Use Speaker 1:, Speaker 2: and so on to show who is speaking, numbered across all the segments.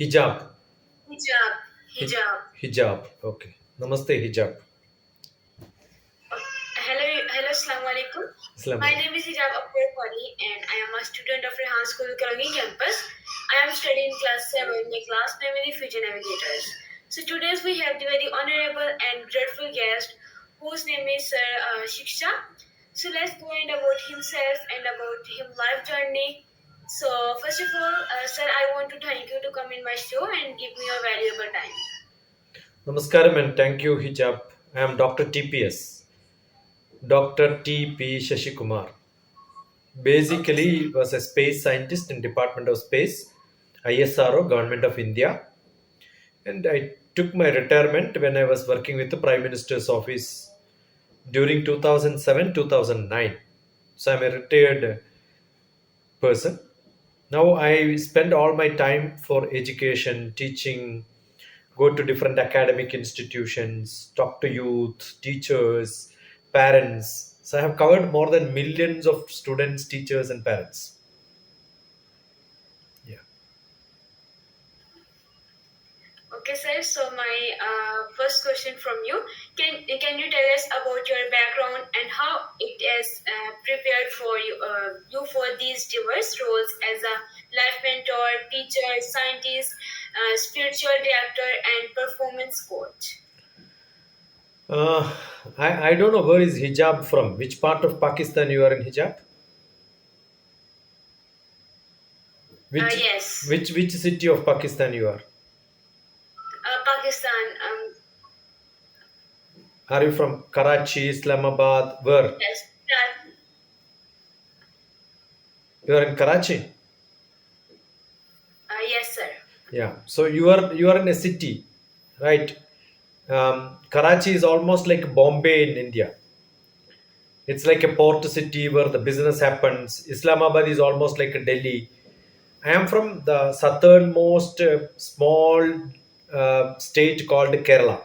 Speaker 1: Hijab.
Speaker 2: Hijab.
Speaker 1: Hij-
Speaker 2: Hijab.
Speaker 1: Hijab. Okay. Namaste, hijab.
Speaker 2: Hello, assalamu alaikum.
Speaker 1: Islam.
Speaker 2: My name is Hijab Apurpani and I am a student of Rehan School, Karangi campus. I am studying class 7. My class name is Future Navigators. So today we have the very honorable and grateful guest whose name is Sir Shiksha. So let's go in about himself and about his life journey. So first of all, sir, I want to thank you to come in my show and give me your valuable time.
Speaker 1: Namaskaram and thank you, hijab. I am Dr. TPS. Dr. T.P. Shashikumar.
Speaker 2: Okay,
Speaker 1: Basically,
Speaker 2: sir.
Speaker 1: was a space scientist in Department of Space, ISRO, Government of India. And I took my retirement when I was working with the Prime Minister's office during 2007 2009. So I'm a retired person. Now I spend all my time for education, teaching, go to different academic institutions, talk to youth, teachers, parents. So I have covered more than millions of students, teachers, and parents. Yeah.
Speaker 2: Okay, sir. So my first question from you: Can you tell us about your background and how it has prepared for you for these diverse roles as a life mentor, teacher, scientist, spiritual director, and performance coach?
Speaker 1: Uh, I don't know where is hijab from. Which part of Pakistan you are in hijab? Which
Speaker 2: Yes,
Speaker 1: which city of Pakistan you are?
Speaker 2: Pakistan.
Speaker 1: Are you from Karachi, Islamabad? Where?
Speaker 2: Yes,
Speaker 1: You are in Karachi.
Speaker 2: yes, sir.
Speaker 1: Yeah. So you are in a city, right? Karachi is almost like Bombay in India. It's like a port city where the business happens. Islamabad is almost like a Delhi. I am from the southernmost small state called Kerala.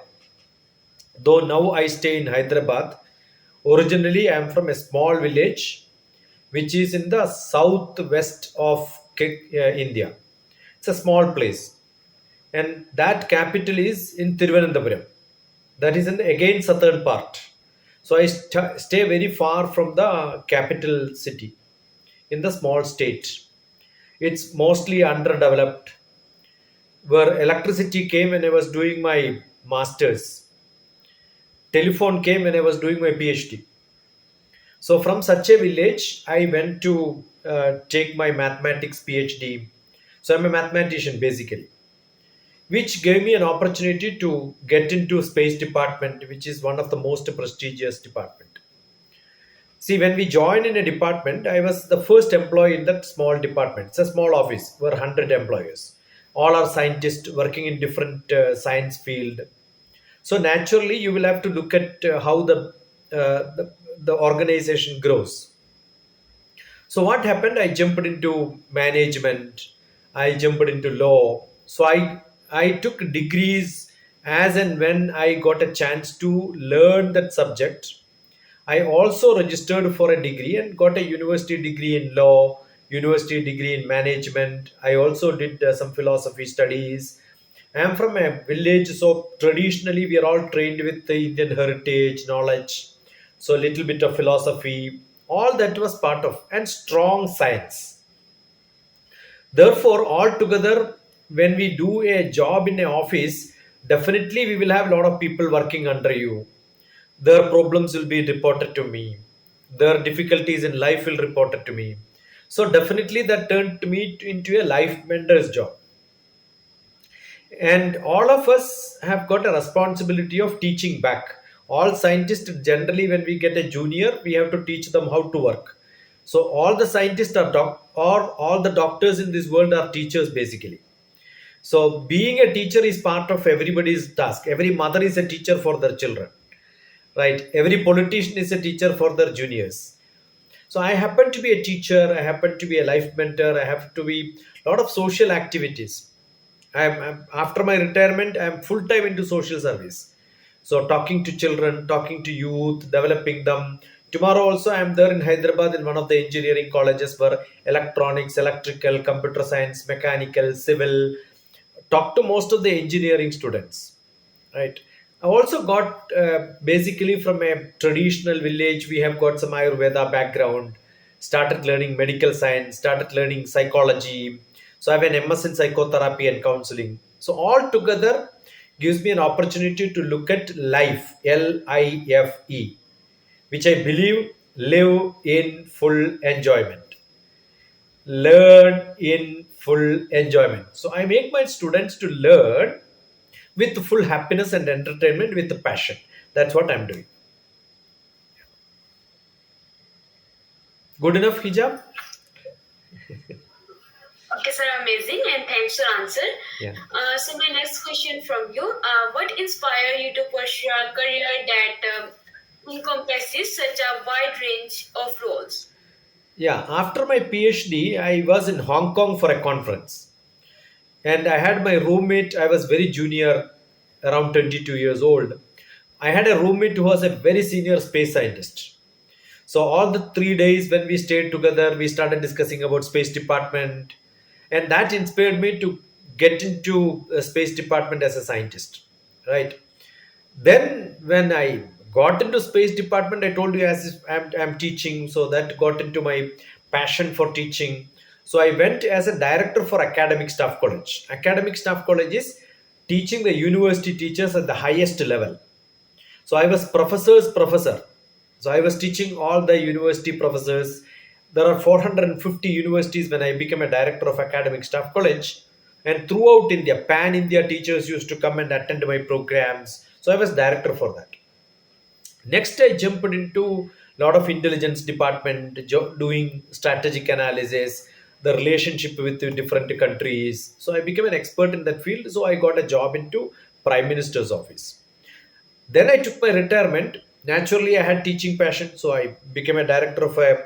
Speaker 1: Though now I stay in Hyderabad. Originally, I am from a small village which is in the southwest of India. It's a small place, and that capital is in Thiruvananthapuram. That is in the again southern part. So I stay very far from the capital city in the small state. It's mostly underdeveloped. Where electricity came when I was doing my masters, telephone came when I was doing my PhD. So from such a village, I went to take my mathematics PhD. So I'm a mathematician basically, which gave me an opportunity to get into space department, which is one of the most prestigious department. See, when we joined in a department, I was the first employee in that small department. It's a small office, we're 100 employees. All are scientists working in different science field. So naturally, you will have to look at how the organization grows. So what happened? I jumped into management. I jumped into law. So I took degrees as and when I got a chance to learn that subject. I also registered for a degree and got a university degree in law, university degree in management. I also did some philosophy studies. I am from a village, so traditionally we are all trained with the Indian heritage, knowledge. So a little bit of philosophy, all that was part of, and strong science. Therefore, all together, when we do a job in an office, definitely we will have a lot of people working under you. Their problems will be reported to me. Their difficulties in life will reported to me. So definitely that turned me into a life mentor's job. And all of us have got a responsibility of teaching back. All scientists generally, when we get a junior, we have to teach them how to work. So all the scientists are or all the doctors in this world are teachers basically. So being a teacher is part of everybody's task. Every mother is a teacher for their children, right? Every politician is a teacher for their juniors. So I happen to be a teacher, I happen to be a life mentor, I have to be a lot of social activities. After my retirement, I'm full time into social service. So talking to children, talking to youth, developing them. Tomorrow also I'm there in Hyderabad in one of the engineering colleges where electronics, electrical, computer science, mechanical, civil, talk to most of the engineering students, right? I also got basically from a traditional village. We have got some Ayurveda background. Started learning medical science. Started learning psychology. So I have an MS in psychotherapy and counseling. So all together gives me an opportunity to look at life, LIFE, which I believe live in full enjoyment, learn in full enjoyment. So I make my students to learn with full happiness and entertainment with passion. That's what I'm doing. Good enough, hijab?
Speaker 2: Okay, sir, amazing, and thanks for answer.
Speaker 1: Yeah.
Speaker 2: So my next question from you: what inspired you to pursue a career that encompasses such a wide range of roles?
Speaker 1: Yeah. After my PhD, I was in Hong Kong for a conference. And I had my roommate. I was very junior, around 22 years old. I had a roommate who was a very senior space scientist. So all the 3 days when we stayed together, we started discussing about space department, and that inspired me to get into a space department as a scientist, right? Then when I got into space department, I told you as if I'm teaching, so that got into my passion for teaching. So I went as a director for academic staff college. Academic staff college is teaching the university teachers at the highest level. So I was professor's professor. So I was teaching all the university professors. There are 450 universities when I became a director of academic staff college. And throughout India, pan India teachers used to come and attend my programs. So I was director for that. Next, I jumped into a lot of intelligence department, doing strategic analysis, the relationship with the different countries. So I became an expert in that field. So I got a job into Prime Minister's office. Then I took my retirement. Naturally, I had teaching passion, so I became a director of a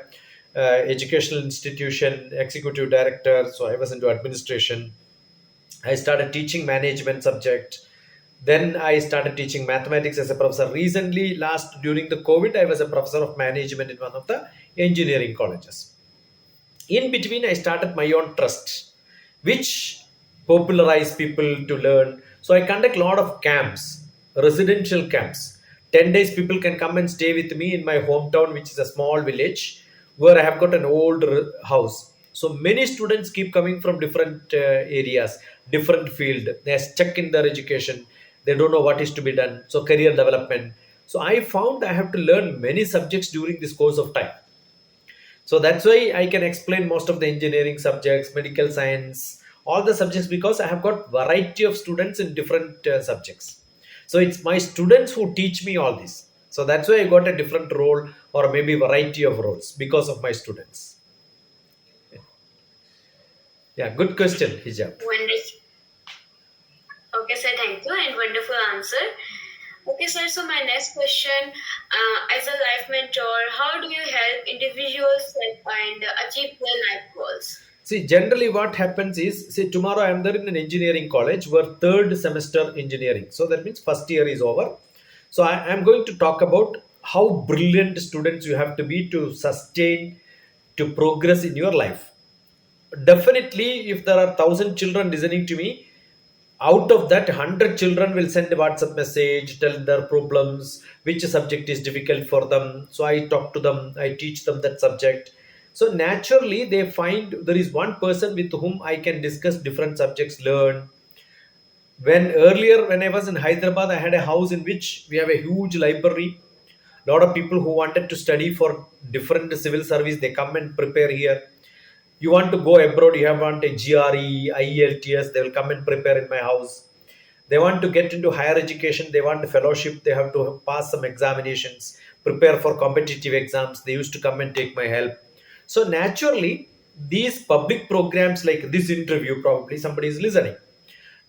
Speaker 1: educational institution, executive director. So I was into administration. I started teaching management subject. Then I started teaching mathematics as a professor. Recently, last during the COVID, I was a professor of management in one of the engineering colleges. In between, I started my own trust, which popularize people to learn. So I conduct a lot of camps, residential camps. 10 days people can come and stay with me in my hometown, which is a small village where I have got an old house. So many students keep coming from different areas, different field. They are stuck in their education. They don't know what is to be done. So career development. So I found I have to learn many subjects during this course of time. So that's why I can explain most of the engineering subjects, medical science, all the subjects, because I have got variety of students in different subjects. So it's my students who teach me all this. So that's why I got a different role or maybe variety of roles because of my students. Yeah, good question, Hijab.
Speaker 2: Wonderful. Okay, sir, thank you, and wonderful answer. Okay, sir, so my next question, as a life mentor, how do you help individuals set and achieve their life goals?
Speaker 1: See, generally what happens is, see, tomorrow I am there in an engineering college. We're third semester engineering. So that means first year is over. So I am going to talk about how brilliant students you have to be to sustain, to progress in your life. Definitely, if there are 1,000 children listening to me, out of that 100 children will send a WhatsApp message, tell their problems, which subject is difficult for them. So I talk to them, I teach them that subject. So naturally, they find there is one person with whom I can discuss different subjects, learn. When earlier, when I was in Hyderabad, I had a house in which we have a huge library. A lot of people who wanted to study for different civil service, they come and prepare here. You want to go abroad, you have want a GRE, IELTS, they will come and prepare in my house. They want to get into higher education, they want a fellowship, they have to pass some examinations, prepare for competitive exams. They used to come and take my help. So naturally, these public programs like this interview, probably somebody is listening.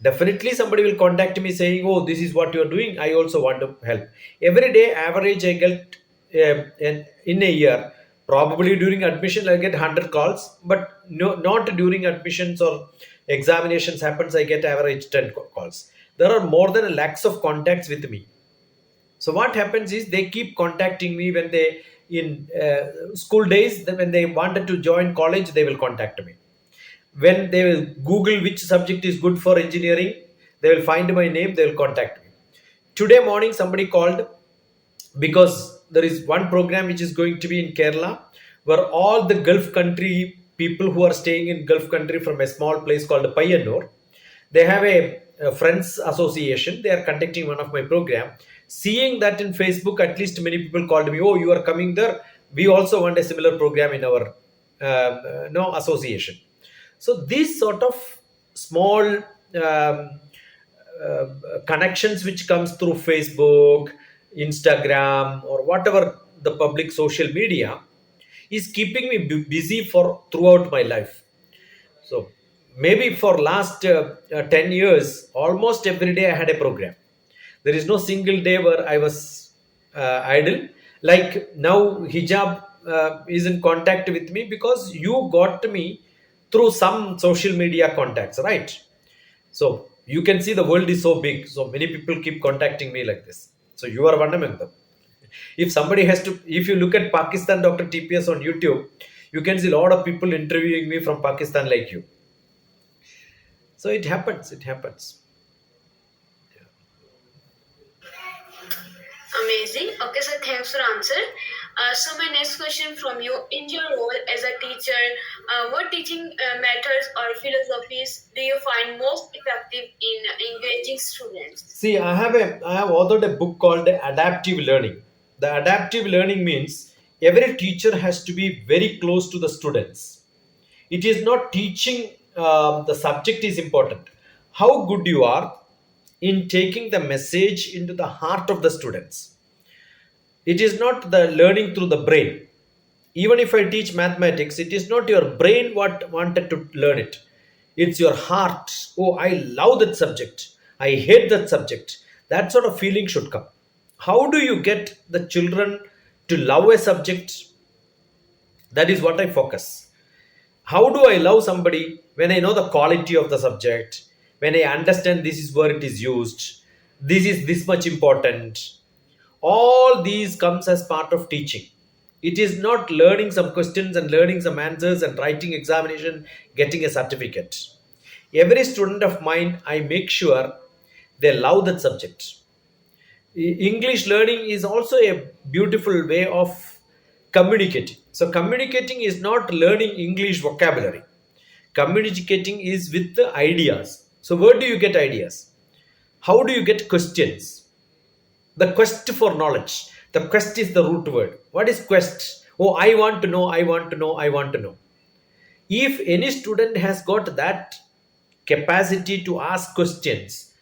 Speaker 1: Definitely somebody will contact me saying, oh, this is what you are doing, I also want to help. Every day average I get in a year, probably during admission I get 100 calls, but no, not during admissions or examinations happens, I get average 10 calls. There are more than lakhs of contacts with me. So what happens is they keep contacting me when they in school days, when they wanted to join college, they will contact me. When they will Google which subject is good for engineering, they will find my name, they will contact me. Today morning, somebody called because there is one program which is going to be in Kerala, where all the Gulf country people who are staying in Gulf country from a small place called Payanur, they have a friends association. They are conducting one of my program. Seeing that in Facebook, at least many people called me. Oh, you are coming there. We also want a similar program in our no association. So these sort of small uh, connections which comes through Facebook, Instagram, or whatever the public social media is keeping me busy for throughout my life. So maybe for last 10 years, almost every day I had a program. There is no single day where I was idle. Like now, hijab is in contact with me because you got me through some social media contacts, right? So you can see the world is so big. So many people keep contacting me like this. So you are one among them. If somebody has to, if you look at Pakistan Dr. TPS on YouTube, you can see a lot of people interviewing me from Pakistan like you. So it happens. It happens.
Speaker 2: Amazing. Okay, so thanks for answer. So my next question from you: in your role as a teacher, what teaching methods or philosophies do you find most effective in engaging students?
Speaker 1: See, I have authored a book called Adaptive Learning. The adaptive learning means every teacher has to be very close to the students. It is not teaching the subject is important. How good you are in taking the message into the heart of the students. It is not the learning through the brain. Even if I teach mathematics, it is not your brain what wanted to learn it, it's your heart. Oh, I love that subject, I hate that subject. That sort of feeling should come. How do you get the children to love a subject? That is what I focus. How do I love somebody? When I know the quality of the subject, when I understand this is where it is used, this is this much important. All these comes as part of teaching. It is not learning some questions and learning some answers and writing examination, getting a certificate. Every student of mine, I make sure they love that subject. English learning is also a beautiful way of communicating. So communicating is not learning English vocabulary. Communicating is with the ideas. So where do you get ideas? How do you get questions? The quest for knowledge. The quest is the root word. What is quest? Oh, I want to know, I want to know, I want to know. If any student has got that capacity to ask questions,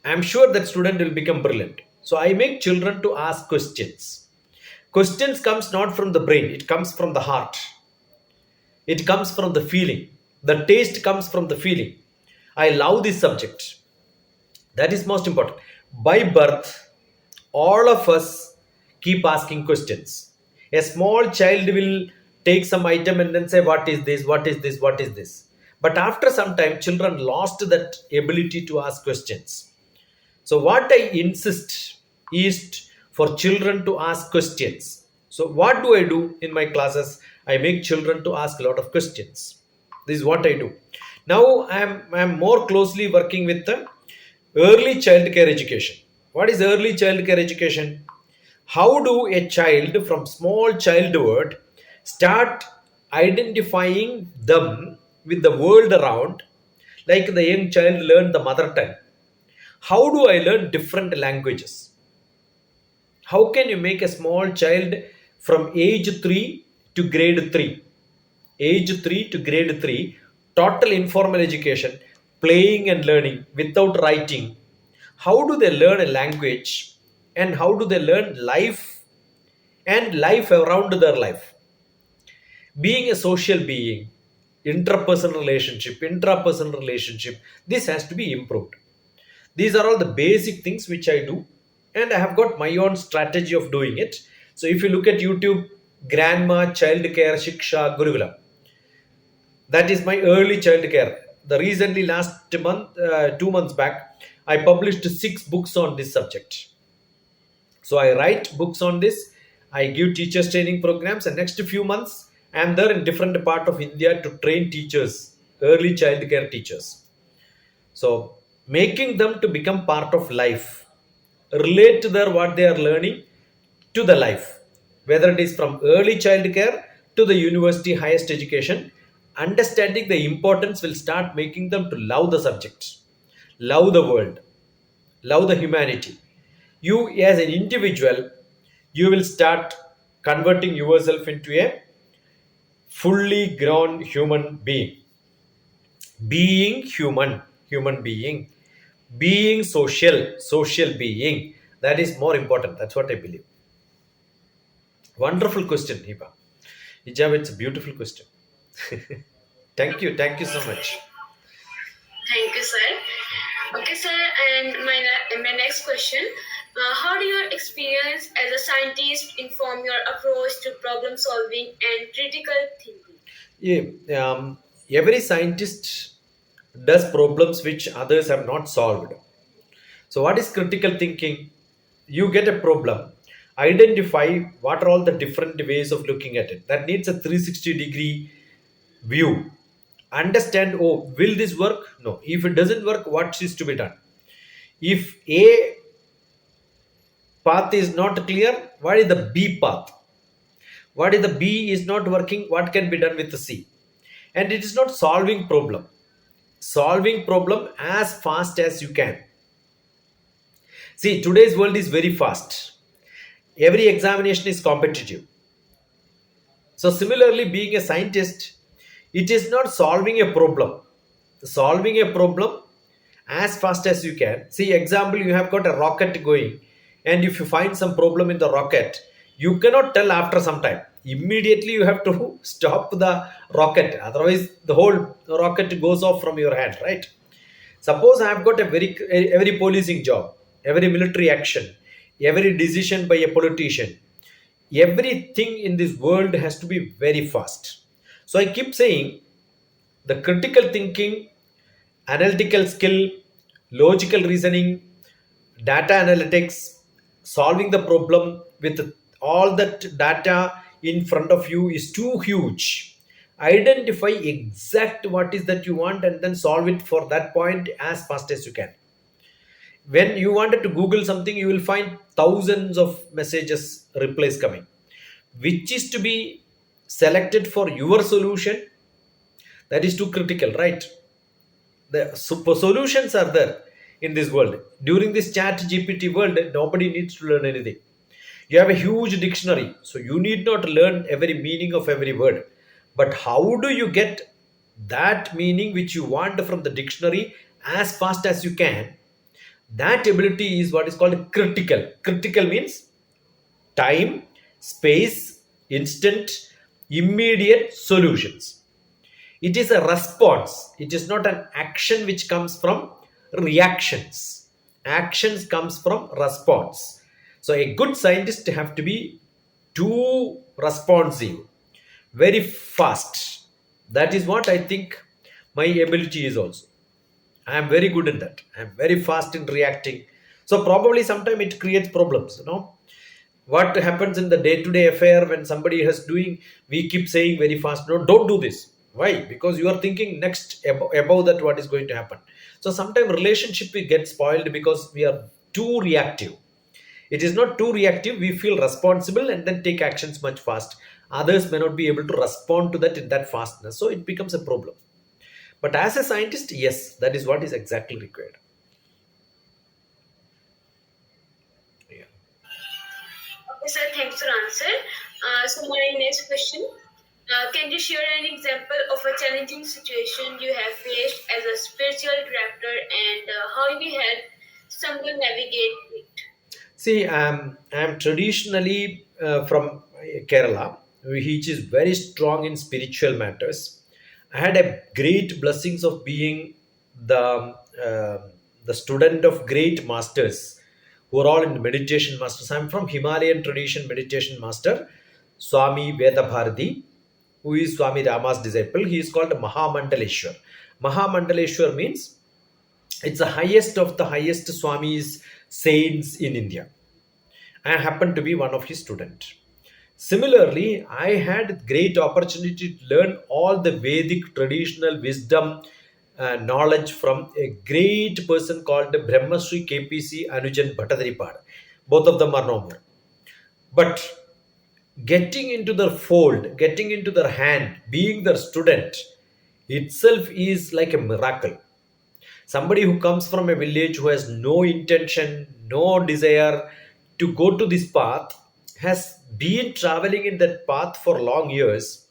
Speaker 1: I'm sure that student will become brilliant. So I make children to ask questions. Questions comes not from the brain, it comes from the heart. It comes from the feeling. The taste comes from the feeling. I love this subject. That is most important. By birth, all of us keep asking questions. A small child will take some item and then say, what is this, what is this, what is this? But after some time, children lost that ability to ask questions. So what I insist is for children to ask questions. So what do I do in my classes? I make children to ask a lot of questions. This is what I do. Now I'm more closely working with the early child care education. What is early child care education? How do a child from small childhood start identifying them with the world around? Like the young child learn the mother tongue. How do I learn different languages? How can you make a small child from age 3 to grade 3? Age 3 to grade 3, total informal education, playing and learning without writing. How do they learn a language and how do they learn life and life around their life? Being a social being, intrapersonal relationship, this has to be improved. These are all the basic things which I do, and I have got my own strategy of doing it. So if you look at YouTube, Grandma Child Care Shiksha Gurukulam, that is my early child care. The recently last month, 2 months back, I published 6 books on this subject. So I write books on this. I give teachers training programs, and next few months I am there in different part of India to train teachers early child care teachers. So making them to become part of life, relate to their what they are learning to the life, whether it is from early child care to the university highest education. Understanding the importance will start making them to love the subjects, love the world, love the humanity. You as an individual, you will start converting yourself into a fully grown human being human, human being social being. That is more important. That's what I believe. Wonderful question, Hiba. Hijab, it's a beautiful question. Thank you so much.
Speaker 2: Thank you, sir. Okay, sir, and my next question. How do your experience as a scientist inform your approach to problem solving and critical thinking?
Speaker 1: Yeah, every scientist does problems which others have not solved. So, what is critical thinking? You get a problem, identify what are all the different ways of looking at it. That needs a 360-degree view. Understand, oh, will this work? No. If it doesn't work, what is to be done? If A path is not clear, what is the B path? What is the B is not working? What can be done with the C? And it is not solving problem. Solving problem as fast as you can. See, today's world is very fast. Every examination is competitive. So, similarly, being a scientist, it is not solving a problem. Solving a problem as fast as you can. See, example, you have got a rocket going, and if you find some problem in the rocket, you cannot tell after some time. Immediately, you have to stop the rocket. Otherwise, the whole rocket goes off from your hand, right? Suppose I have got a every policing job, every military action, every decision by a politician, everything in this world has to be very fast. So I keep saying the critical thinking, analytical skill, logical reasoning, data analytics, solving the problem with all that data in front of you is too huge. Identify exact what is that you want and then solve it for that point as fast as you can. When you wanted to Google something, you will find thousands of messages replies coming. Which is to be selected for your solution, that is too critical, right? The super solutions are there in this world. During this chat GPT world, nobody needs to learn anything. You have a huge dictionary, so you need not learn every meaning of every word. But how do you get that meaning which you want from the dictionary as fast as you can? That ability is what is called critical. Critical means time, space, instant, immediate solutions. It is a response, it is not an action which comes from reactions. Actions comes from response. So a good scientist have to be too responsive, very fast. That is what I think my ability is also. I am very good in that. I am very fast in reacting. So probably sometime it creates problems, what happens in the day-to-day affair when somebody is doing, we keep saying very fast, no, don't do this. Why? Because you are thinking next above that what is going to happen. So sometimes relationship we get spoiled because we are too reactive. It is not too reactive, we feel responsible and then take actions much fast. Others may not be able to respond to that in that fastness, so it becomes a problem. But as a scientist, yes, that is what is exactly required. Yeah.
Speaker 2: Okay, sir, thanks for answer. So my next question. Can you share an example of a challenging situation you have faced as a spiritual director and how you help someone navigate it?
Speaker 1: See, I'm traditionally from Kerala, which is very strong in spiritual matters. I had a great blessings of being the uh, the student of great masters who are all in meditation masters. I'm from Himalayan tradition meditation master, Swami Vedabharati, who is Swami Rama's disciple. He is called Mahamandaleshwar. Mahamandaleshwar means it's the highest of the highest Swamis saints in India. I happen to be one of his students. Similarly, I had great opportunity to learn all the Vedic traditional wisdom knowledge from a great person called Brahmasri KPC Anujan Bhattadripad. Both of them are no more. But getting into their fold, getting into their hand, being their student itself is like a miracle. Somebody who comes from a village who has no intention, no desire to go to this path, has been traveling in that path for long years.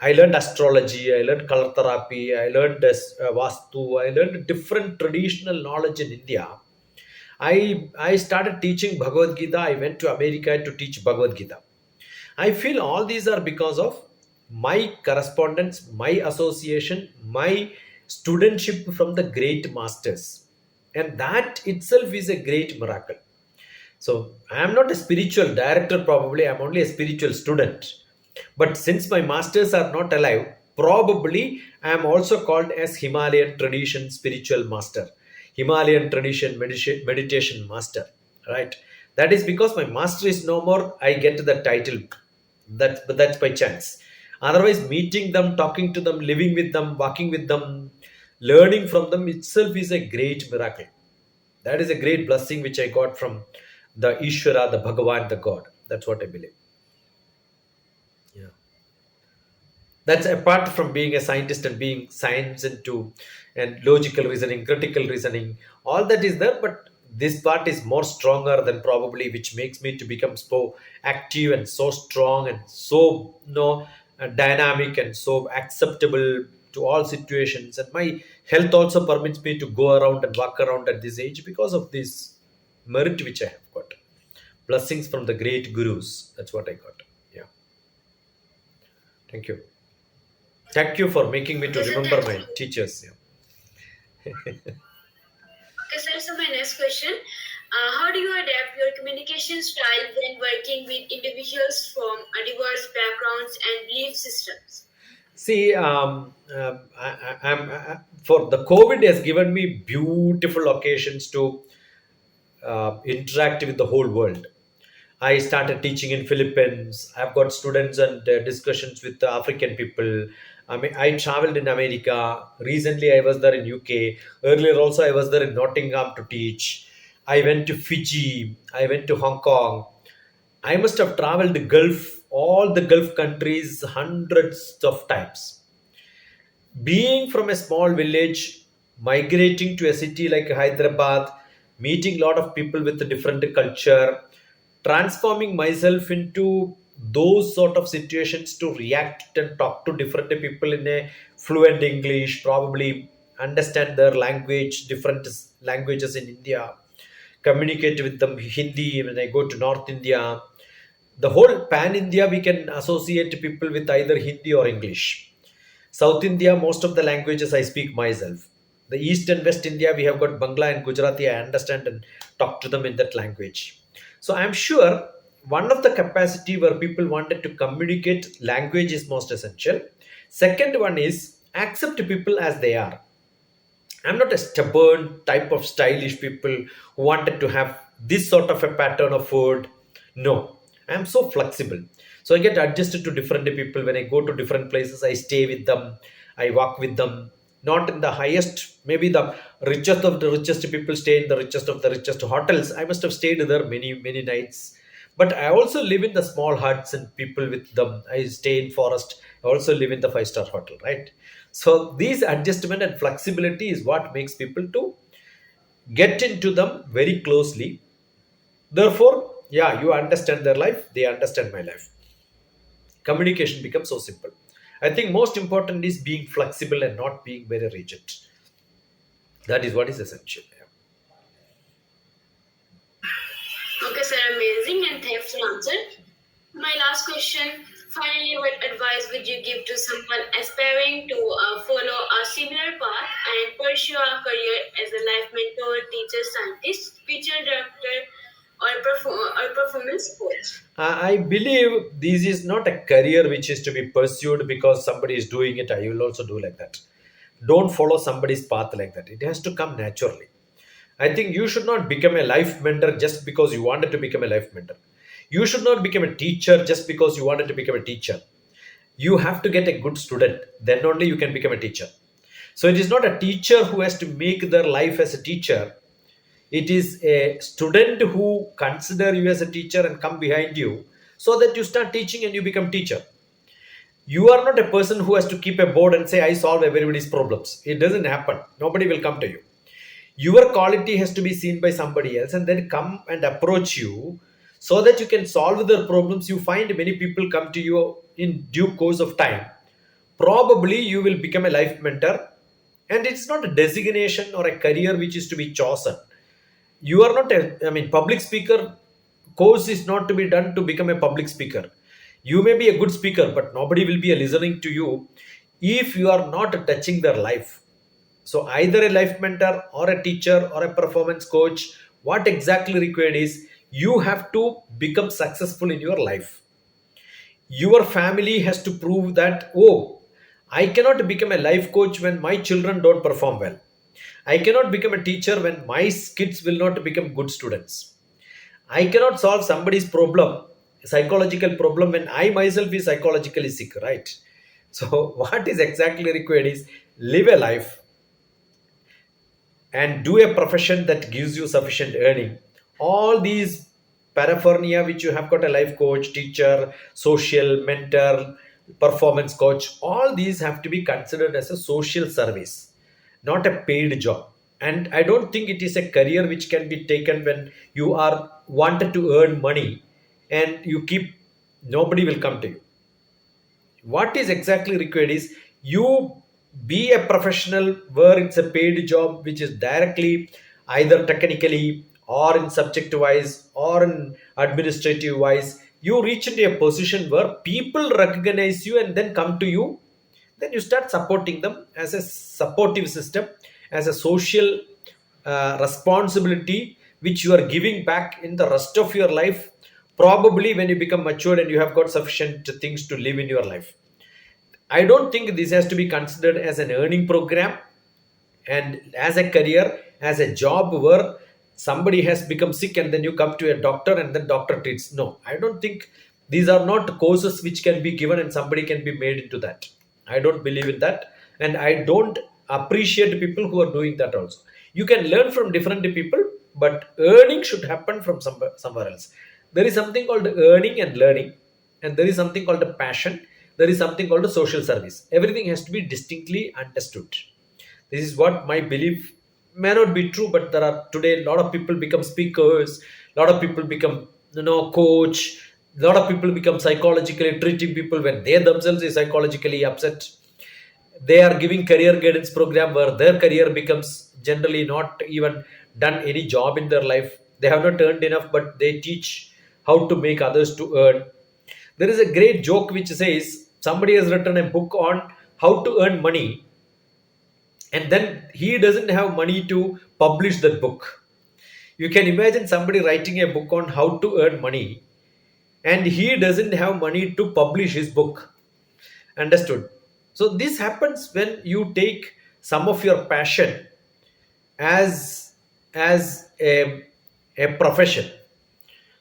Speaker 1: I learned astrology, I learned color therapy, I learned Vastu, I learned different traditional knowledge in India. I started teaching Bhagavad Gita. I went to America to teach Bhagavad Gita. I feel all these are because of my correspondence, my association, my studentship from the great masters. And that itself is a great miracle. So I am not a spiritual director, probably. I'm only a spiritual student. But since my masters are not alive, probably I am also called as Himalayan tradition spiritual master, Himalayan tradition meditation master. Right? That is because my master is no more. I get the title. That's by chance. Otherwise, meeting them, talking to them, living with them, walking with them, learning from them itself is a great miracle. That is a great blessing which I got from the Ishvara, the Bhagavan, the God. That's what I believe. Yeah. That's apart from being a scientist and being science into and logical reasoning, critical reasoning, all that is there, but this part is more stronger than probably which makes me to become so active and so strong and so dynamic and so acceptable to all situations. And my health also permits me to go around and walk around at this age because of this merit which I have got. Blessings from the great gurus. That's what I got. Yeah. Thank you. Thank you for making me to
Speaker 2: Okay, sir,
Speaker 1: remember
Speaker 2: thank
Speaker 1: my
Speaker 2: you.
Speaker 1: teachers. Yeah.
Speaker 2: Okay, sir, so my next question. How do you adapt your communication style when working with individuals from diverse backgrounds and belief systems?
Speaker 1: See, for the COVID has given me beautiful occasions to interact with the whole world. I started teaching in Philippines. I've got students and discussions with the African people. I mean, I traveled in America. Recently, I was there in UK. Earlier, also, I was there in Nottingham to teach. I went to Fiji. I went to Hong Kong. I must have traveled the Gulf, all the Gulf countries, hundreds of times. Being from a small village, migrating to a city like Hyderabad, meeting a lot of people with a different culture, transforming myself into those sort of situations to react and talk to different people in a fluent English, probably understand their language, different languages in India, communicate with them Hindi when I go to North India. The whole pan India, we can associate people with either Hindi or English. South India, most of the languages I speak myself. The East and West India, we have got Bangla and Gujarati. I understand and talk to them in that language. So I'm sure one of the capacity where people wanted to communicate language is most essential. Second one is accept people as they are. I'm not a stubborn type of stylish people who wanted to have this sort of a pattern of food. No, I'm so flexible. So I get adjusted to different people. When I go to different places, I stay with them, I walk with them. Not in the highest, maybe the richest of the richest people stay in the richest of the richest hotels. I must have stayed there many, many nights. But I also live in the small huts and people with them. I stay in forest. I also live in the five-star hotel, right? So these adjustment and flexibility is what makes people to get into them very closely. Therefore, yeah, you understand their life, they understand my life. Communication becomes so simple. I think most important is being flexible and not being very rigid. That is what is essential. Yeah.
Speaker 2: Okay, sir, amazing, and thanks for answer. My last question. Finally, what advice would you give to someone aspiring to follow a similar path and pursue a career as a life mentor, teacher, scientist, speaker, director, or performance coach?
Speaker 1: I believe this is not a career which is to be pursued because somebody is doing it. I will also do like that. Don't follow somebody's path like that. It has to come naturally. I think you should not become a life mentor just because you wanted to become a life mentor. You should not become a teacher just because you wanted to become a teacher. You have to get a good student, then only you can become a teacher. So it is not a teacher who has to make their life as a teacher. It is a student who consider you as a teacher and come behind you, so that you start teaching and you become teacher. You are not a person who has to keep a board and say I solve everybody's problems. It doesn't happen. Nobody will come to you. Your quality has to be seen by somebody else and then come and approach you, so that you can solve their problems. You find many people come to you in due course of time. Probably you will become a life mentor. And it's not a designation or a career which is to be chosen. You are not a, I mean, public speaker course is not to be done to become a public speaker. You may be a good speaker, but nobody will be listening to you if you are not touching their life. So either a life mentor or a teacher or a performance coach, what exactly required is you have to become successful in your life. Your family has to prove that, oh, I cannot become a life coach when my children don't perform well. I cannot become a teacher when my kids will not become good students. I cannot solve somebody's problem, psychological problem, when I myself is psychologically sick, right? So what is exactly required is live a life and do a profession that gives you sufficient earning. All these paraphernalia which you have got, a life coach, teacher, social mentor, performance coach, all these have to be considered as a social service, not a paid job. And I don't think it is a career which can be taken when you are wanted to earn money and you keep, nobody will come to you. What is exactly required is you be a professional where it's a paid job which is directly, either technically or in subject wise or in administrative wise, you reach into a position where people recognize you and then come to you. Then you start supporting them as a supportive system, as a social responsibility which you are giving back in the rest of your life. Probably when you become matured and you have got sufficient things to live in your life. I don't think this has to be considered as an earning program and as a career, as a job where somebody has become sick and then you come to a doctor and then doctor treats. No, I don't think these are not courses which can be given and somebody can be made into that. I don't believe in that. And I don't appreciate people who are doing that also. You can learn from different people, but earning should happen from somewhere else. There is something called earning and learning, and there is something called a passion. There is something called a social service. Everything has to be distinctly understood. This is what my belief. May not be true, but there are today a lot of people become speakers, a lot of people become, coach, a lot of people become psychologically treating people when they themselves is psychologically upset. They are giving career guidance program where their career becomes generally not even done any job in their life. They have not earned enough, but they teach how to make others to earn. There is a great joke which says somebody has written a book on how to earn money, and then he doesn't have money to publish that book. You can imagine somebody writing a book on how to earn money and he doesn't have money to publish his book. Understood? So this happens when you take some of your passion as a profession.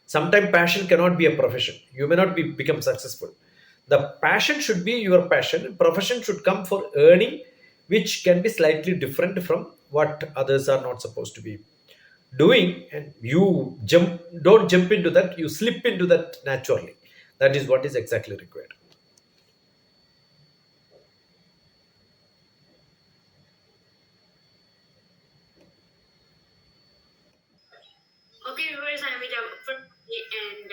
Speaker 1: Sometimes passion cannot be a profession. You may not become successful. The passion should be your passion. Profession should come for earning, which can be slightly different from what others are not supposed to be doing. And you don't jump into that, you slip into that naturally. That is what is exactly required.
Speaker 2: Okay, viewers, I'm Vidya and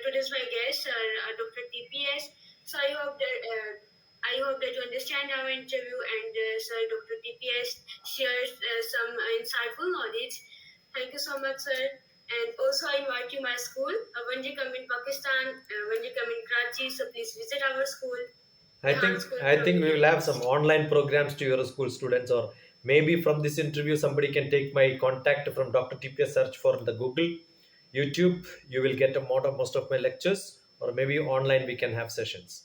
Speaker 2: today's my guest, Dr. TPS. So I hope that you understand our interview and Sir Dr. TPS shares some insightful knowledge. Thank you so much, sir. And also, I invite you my school. When you come in Pakistan, when you come in Karachi, so please visit our school.
Speaker 1: I
Speaker 2: Rehan
Speaker 1: think
Speaker 2: School
Speaker 1: I think we
Speaker 2: Karachi.
Speaker 1: will have some online programs to your school students, or maybe from this interview somebody can take my contact from Dr. TPS, search for the Google, YouTube. You will get a lot of most of my lectures, or maybe online we can have sessions.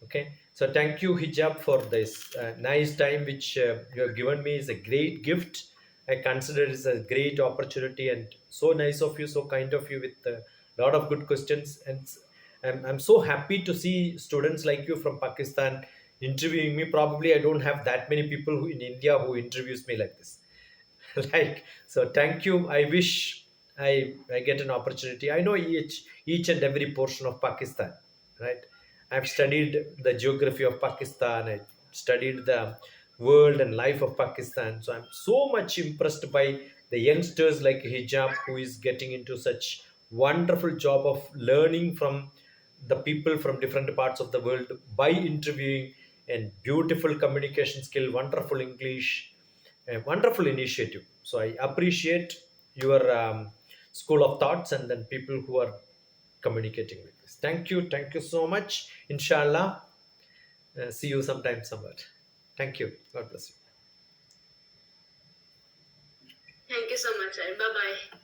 Speaker 1: Okay, so thank you, Hijab, for this nice time which you have given me. Is a great gift. I consider it a great opportunity, and so nice of you, so kind of you, with a lot of good questions. And I'm so happy to see students like you from Pakistan interviewing me. Probably I don't have that many people in India who interviews me like this. Like, so thank you. I wish I get an opportunity. I know each and every portion of Pakistan, right? I've studied the geography of Pakistan. I studied the world and life of Pakistan. So I'm so much impressed by the youngsters like Hijab, who is getting into such wonderful job of learning from the people from different parts of the world by interviewing, and beautiful communication skill, wonderful English, a wonderful initiative. So I appreciate your school of thoughts, and then people who are communicating with this. Thank you so much. Inshallah, see you sometime somewhere. Thank you. God bless you.
Speaker 2: Thank you so much, sir. Bye bye.